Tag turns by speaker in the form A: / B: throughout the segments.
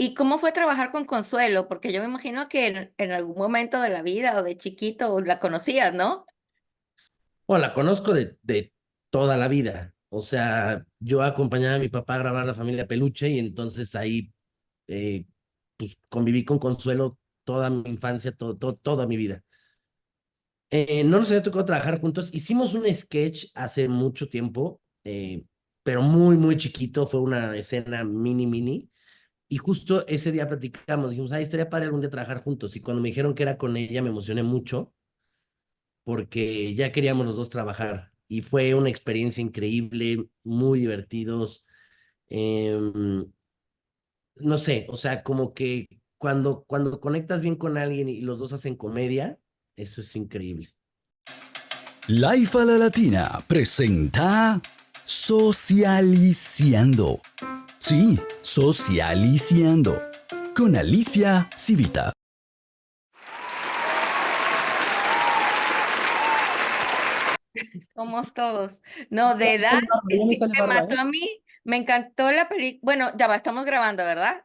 A: ¿Y cómo fue trabajar con Consuelo? Porque yo me imagino que en algún momento de la vida o de chiquito la conocías, ¿no?
B: Bueno, la conozco de toda la vida. O sea, yo acompañaba a mi papá a grabar La Familia Peluche y entonces ahí eh, pues conviví con Consuelo toda mi infancia, toda mi vida. No nos había tocado trabajar juntos. Hicimos un sketch hace mucho tiempo, pero muy, muy chiquito. Fue una escena mini. Y justo ese día platicamos, dijimos, ay, estaría padre algún día trabajar juntos. Y cuando me dijeron que era con ella, me emocioné mucho porque ya queríamos los dos trabajar. Y fue una experiencia increíble, muy divertidos. Em, no sé, o sea, como que cuando conectas bien con alguien y los dos hacen comedia, eso es increíble.
C: Life a la Latina presenta Socialiciando. Sí, Socialiciando. Con Alicia Civita.
A: Somos todos. No, de edad, es
D: Ya me
A: que
D: sale
A: me
D: barba,
A: mató
D: ¿eh?
A: a mí. Me encantó la película. Bueno, ya va, estamos grabando, ¿verdad?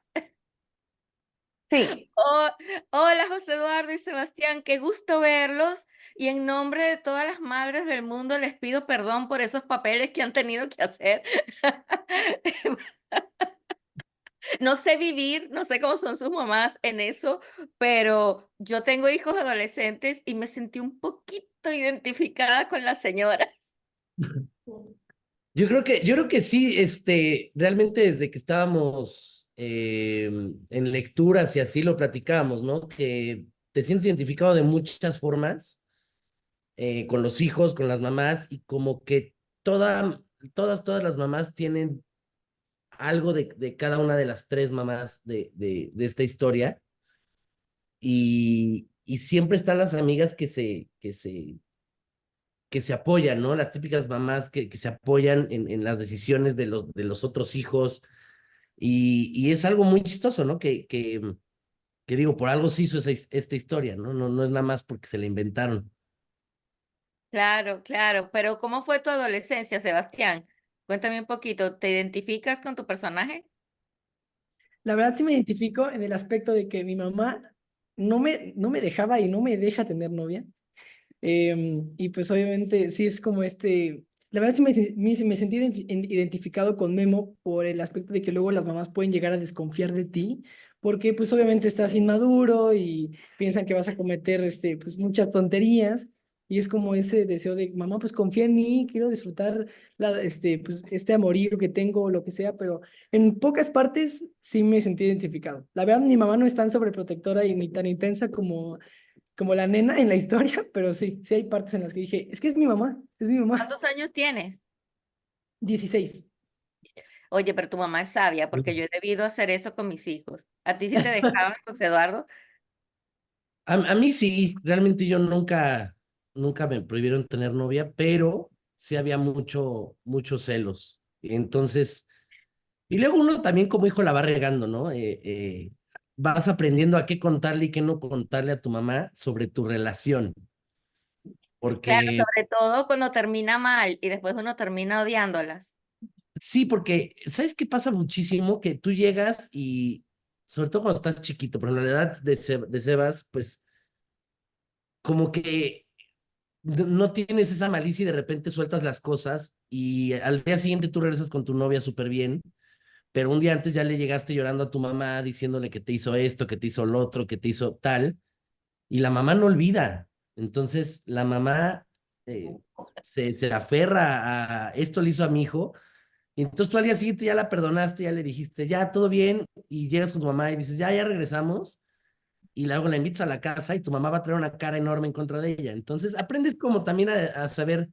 D: Sí.
A: Oh, hola, José Eduardo y Sebastián, qué gusto verlos. Y en nombre de todas las madres del mundo les pido perdón por esos papeles que han tenido que hacer. No sé vivir, no sé cómo son sus mamás en eso, pero yo tengo hijos adolescentes y me sentí un poquito identificada con las señoras.
B: Yo creo que sí, realmente desde que estábamos en lecturas y así lo platicábamos, ¿no? Que te sientes identificado de muchas formas, con los hijos, con las mamás, y como que todas las mamás tienen algo de cada una de las tres mamás de esta historia, y siempre están las amigas que se apoyan, ¿no? Las típicas mamás que se apoyan en las decisiones de los otros hijos. Y es algo muy chistoso, ¿no? Que digo, por algo se hizo esta historia, ¿no? No es nada más porque se la inventaron.
A: Claro, claro, pero ¿cómo fue tu adolescencia, Sebastián? Cuéntame un poquito, ¿te identificas con tu personaje?
D: La verdad sí me identifico en el aspecto de que mi mamá no me dejaba y no me deja tener novia. Y pues obviamente sí es como la verdad sí me sentí identificado con Memo por el aspecto de que luego las mamás pueden llegar a desconfiar de ti, porque pues obviamente estás inmaduro y piensan que vas a cometer pues muchas tonterías. Y es como ese deseo de, mamá, pues confía en mí, quiero disfrutar pues este amorío que tengo o lo que sea, pero en pocas partes sí me sentí identificado. La verdad, mi mamá no es tan sobreprotectora y ni tan intensa como la nena en la historia, pero sí, sí hay partes en las que dije, es que es mi mamá, es mi mamá.
A: ¿Cuántos años tienes?
D: 16.
A: Oye, pero tu mamá es sabia porque yo he debido hacer eso con mis hijos. ¿A ti sí te dejaba, José Eduardo?
B: A mí sí, realmente yo nunca me prohibieron tener novia, pero sí había muchos celos. Entonces, y luego uno también como hijo la va regando, ¿no? Vas aprendiendo a qué contarle y qué no contarle a tu mamá sobre tu relación,
A: Claro,
B: porque
A: sobre todo cuando termina mal y después uno termina odiándolas.
B: sí, porque ¿sabes qué pasa muchísimo? Que tú llegas y, sobre todo cuando estás chiquito, pero en la edad de Sebas, pues como que no tienes esa malicia y de repente sueltas las cosas y al día siguiente tú regresas con tu novia súper bien, pero un día antes ya le llegaste llorando a tu mamá diciéndole que te hizo esto, que te hizo lo otro, que te hizo tal, y la mamá no olvida. Entonces la mamá se aferra a esto le hizo a mi hijo. Y entonces tú al día siguiente ya la perdonaste, ya le dijiste, ya, todo bien, y llegas con tu mamá y dices, ya regresamos, y luego la invitas a la casa y tu mamá va a traer una cara enorme en contra de ella. Entonces aprendes como también a saber,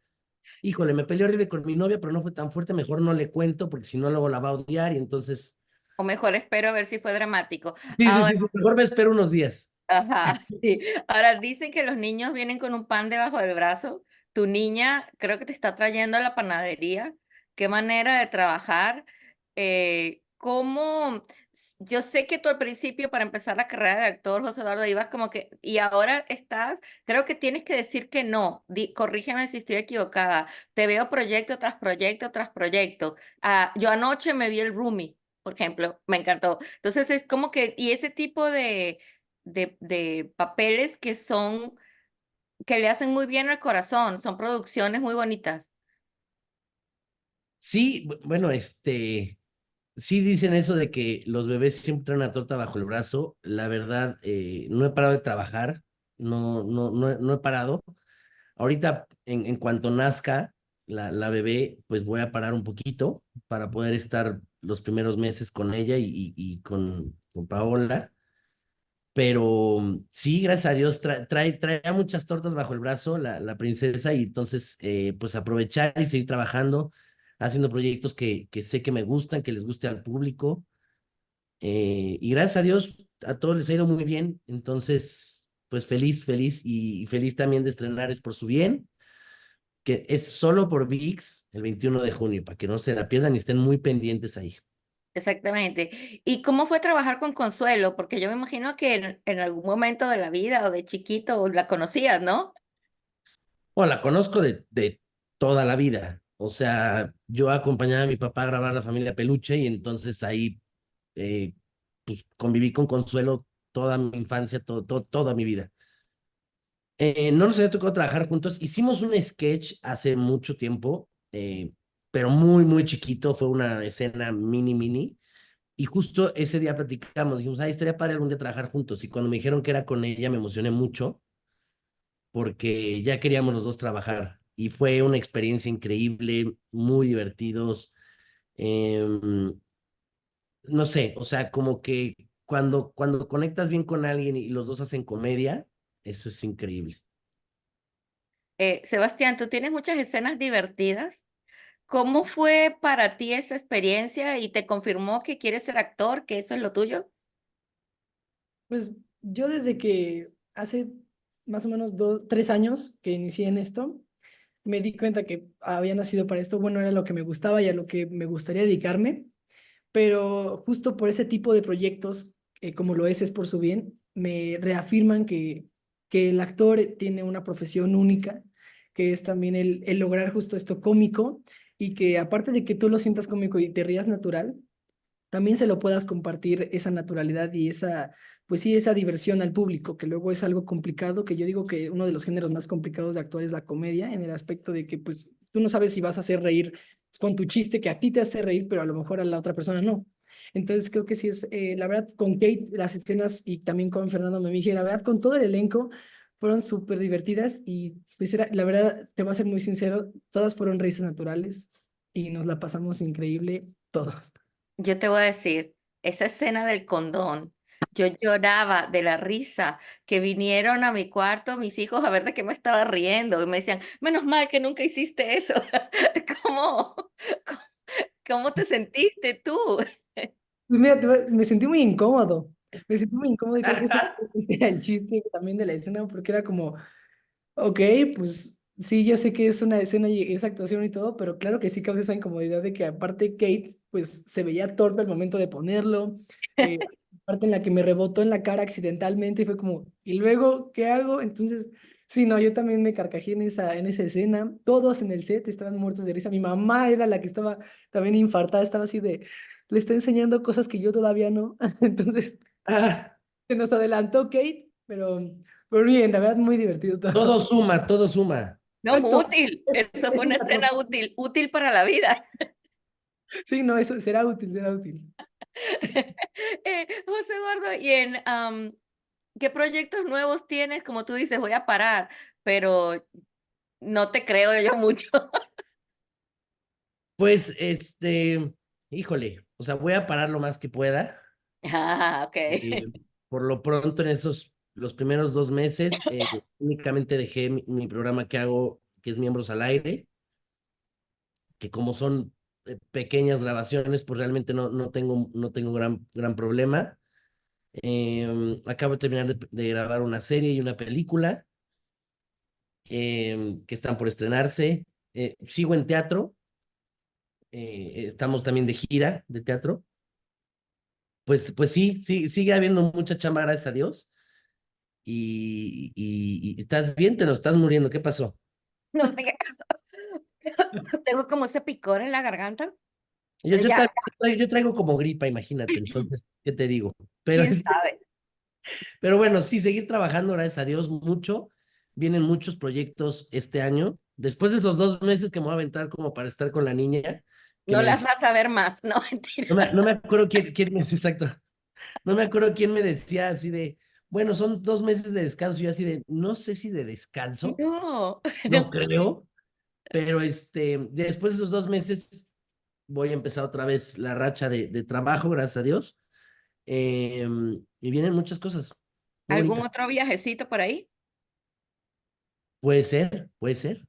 B: híjole, me peleé horrible con mi novia, pero no fue tan fuerte, mejor no le cuento, porque si no luego la va a odiar, y entonces,
A: O mejor espero a ver si fue dramático.
B: sí, sí,
A: Ahora,
B: sí, sí, mejor me espero unos días.
A: ajá, sí. Ahora dicen que los niños vienen con un pan debajo del brazo. Tu niña creo que te está trayendo a la panadería. Qué manera de trabajar. ¿Cómo? Yo sé que tú al principio para empezar la carrera de actor, José Eduardo, ibas como que, y ahora estás, creo que tienes que decir que no. Corrígeme si estoy equivocada. Te veo proyecto tras proyecto tras proyecto. Yo anoche me vi el Roomie. por ejemplo, me encantó. Entonces es como que, y ese tipo de papeles que son, que le hacen muy bien al corazón, son producciones muy bonitas.
B: Sí, bueno, sí dicen eso de que los bebés siempre traen una torta bajo el brazo. La verdad, no he parado de trabajar, no he parado. Ahorita, en cuanto nazca la bebé, pues voy a parar un poquito para poder estar los primeros meses con ella y con Paola. Pero sí, gracias a Dios, trae muchas tortas bajo el brazo la princesa y entonces, pues aprovechar y seguir trabajando, haciendo proyectos que sé que me gustan, que les guste al público. Y gracias a Dios, a todos les ha ido muy bien. Entonces, pues feliz, feliz y feliz también de estrenar Es por su bien, que es solo por VIX el 21 de junio, para que no se la pierdan y estén muy pendientes ahí.
A: Exactamente. ¿Y cómo fue trabajar con Consuelo? Porque yo me imagino que en algún momento de la vida o de chiquito la conocías, ¿no?
B: Bueno, la conozco de toda la vida. O sea, yo acompañaba a mi papá a grabar La Familia Peluche y entonces ahí eh, pues conviví con Consuelo toda mi infancia, toda mi vida. No nos había tocado trabajar juntos. Hicimos un sketch hace mucho tiempo, pero muy, muy chiquito. Fue una escena mini. Y justo ese día platicamos, dijimos, ay, estaría padre algún día trabajar juntos. Y cuando me dijeron que era con ella, me emocioné mucho porque ya queríamos los dos trabajar. Y fue una experiencia increíble, muy divertidos. em, no sé, o sea, como que cuando conectas bien con alguien y los dos hacen comedia, eso es increíble.
A: Sebastián, tú tienes muchas escenas divertidas. ¿Cómo fue para ti esa experiencia y te confirmó que quieres ser actor, que eso es lo tuyo?
D: Pues yo desde que hace más o menos 3 años que inicié en esto, me di cuenta que había nacido para esto. Bueno, era lo que me gustaba y a lo que me gustaría dedicarme, pero justo por ese tipo de proyectos, como lo es por su bien, me reafirman que el actor tiene una profesión única, que es también el lograr justo esto cómico y que aparte de que tú lo sientas cómico y te rías natural, también se lo puedas compartir esa naturalidad y esa, pues sí, esa diversión al público, que luego es algo complicado, que yo digo que uno de los géneros más complicados de actuar es la comedia, en el aspecto de que pues tú no sabes si vas a hacer reír con tu chiste que a ti te hace reír, pero a lo mejor a la otra persona no. Entonces creo que sí es, la verdad, con Kate, las escenas y también con Fernando Memije, la verdad, con todo el elenco, fueron súper divertidas y pues era, la verdad, te voy a ser muy sincero, todas fueron risas naturales y nos la pasamos increíble todos.
A: Yo te voy a decir, esa escena del condón, yo lloraba de la risa que vinieron a mi cuarto mis hijos a ver de qué me estaba riendo y me decían, menos mal que nunca hiciste eso. ¿Cómo, cómo, cómo te sentiste tú?
D: Pues mira, me sentí muy incómodo. Me sentí muy incómodo y creo que ese era el chiste también de la escena, porque era como, ok, pues sí, yo sé que es una escena y es actuación y todo, pero claro que sí causa esa incomodidad de que aparte Kate, pues se veía torpe al momento de ponerlo, parte en la que me rebotó en la cara accidentalmente y fue como, ¿y luego qué hago? Entonces, sí, no, yo también me carcajé en esa escena, todos en el set estaban muertos de risa, mi mamá era la que estaba también infartada, estaba así de, le está enseñando cosas que yo todavía no, entonces
B: Ah,
D: se nos adelantó Kate, pero bien, la verdad muy divertido todo.
B: todo suma, todo suma.
A: No, muy
D: Exacto.
A: útil. Eso fue
D: Esa
A: una
D: es la
A: escena útil, útil para la vida.
D: Sí, no, eso será útil, será útil.
A: José Eduardo, ¿y qué proyectos nuevos tienes? Como tú dices, voy a parar, pero no te creo yo mucho.
B: Pues, híjole, o sea, voy a parar lo más que pueda.
A: Ah, ok.
B: Eh, por lo pronto, en los primeros 2 meses, únicamente dejé mi programa que hago, que es Miembros al Aire, que como son pequeñas grabaciones, pues realmente no tengo gran problema. Acabo de terminar de grabar una serie y una película que están por estrenarse. Sigo en teatro, estamos también de gira de teatro. Pues sí, sí, sigue habiendo mucha chamba, gracias a Dios. Y estás bien, te lo estás muriendo. ¿Qué pasó?
A: No sé qué. Tengo como ese picor en la garganta.
B: Yo, yo,
A: Ya,
B: ta- yo traigo como gripa, imagínate, entonces, ¿qué te digo? Pero,
A: quién sabe.
B: pero bueno, sí, seguir trabajando, gracias a Dios, mucho. Vienen muchos proyectos este año. Después de esos 2 meses que me voy a aventar como para estar con la niña, que
A: No
B: me
A: las
B: decía,
A: vas a ver más. No, mentira.
B: no me acuerdo quién me, exacto, no me acuerdo quién me decía así de, bueno, son 2 meses de descanso, y yo así de, no sé si de descanso,
A: No, no
B: no
A: sé.
B: creo, pero después de esos 2 meses voy a empezar otra vez la racha de trabajo, gracias a Dios. Y vienen muchas cosas muy
A: ¿Algún
B: bonitas.
A: otro viajecito por ahí?
B: Puede ser, puede ser.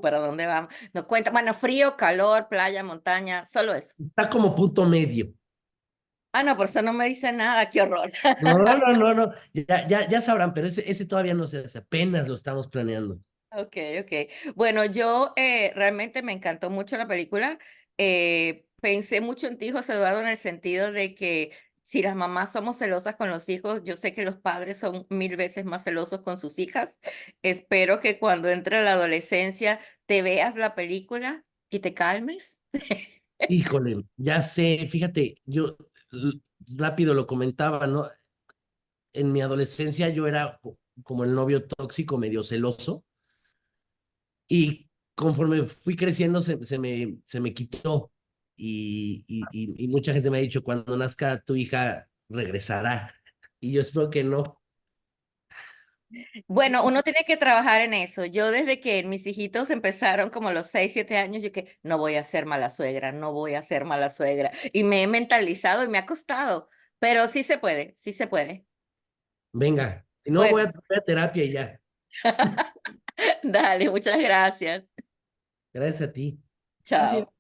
A: ¿Para dónde vamos? No cuenta. Bueno, frío, calor, playa, montaña, solo eso.
B: Está como punto medio.
A: Ah, no, por eso no me dice nada, qué horror.
B: No, no, no, no. Ya sabrán, pero ese todavía no se hace, apenas lo estamos planeando.
A: Ok, ok. Bueno, yo realmente me encantó mucho la película. Pensé mucho en ti, José Eduardo, en el sentido de que si las mamás somos celosas con los hijos, yo sé que los padres son 1000 veces más celosos con sus hijas. Espero que cuando entre la adolescencia te veas la película y te calmes.
B: Híjole, ya sé, fíjate, yo l- rápido lo comentaba, ¿no? En mi adolescencia yo era como el novio tóxico, medio celoso, y conforme fui creciendo se me quitó. Y mucha gente me ha dicho, cuando nazca tu hija, regresará. Y yo espero que no.
A: Bueno, uno tiene que trabajar en eso. Yo desde que mis hijitos empezaron como a los 6, 7 años, yo que no voy a ser mala suegra, no voy a ser mala suegra. Y me he mentalizado y me ha costado, pero sí se puede, sí se puede.
B: Venga, si no voy
A: Pues
B: a terapia y ya.
A: dale, muchas gracias.
B: Gracias a ti.
D: Así
A: Chao.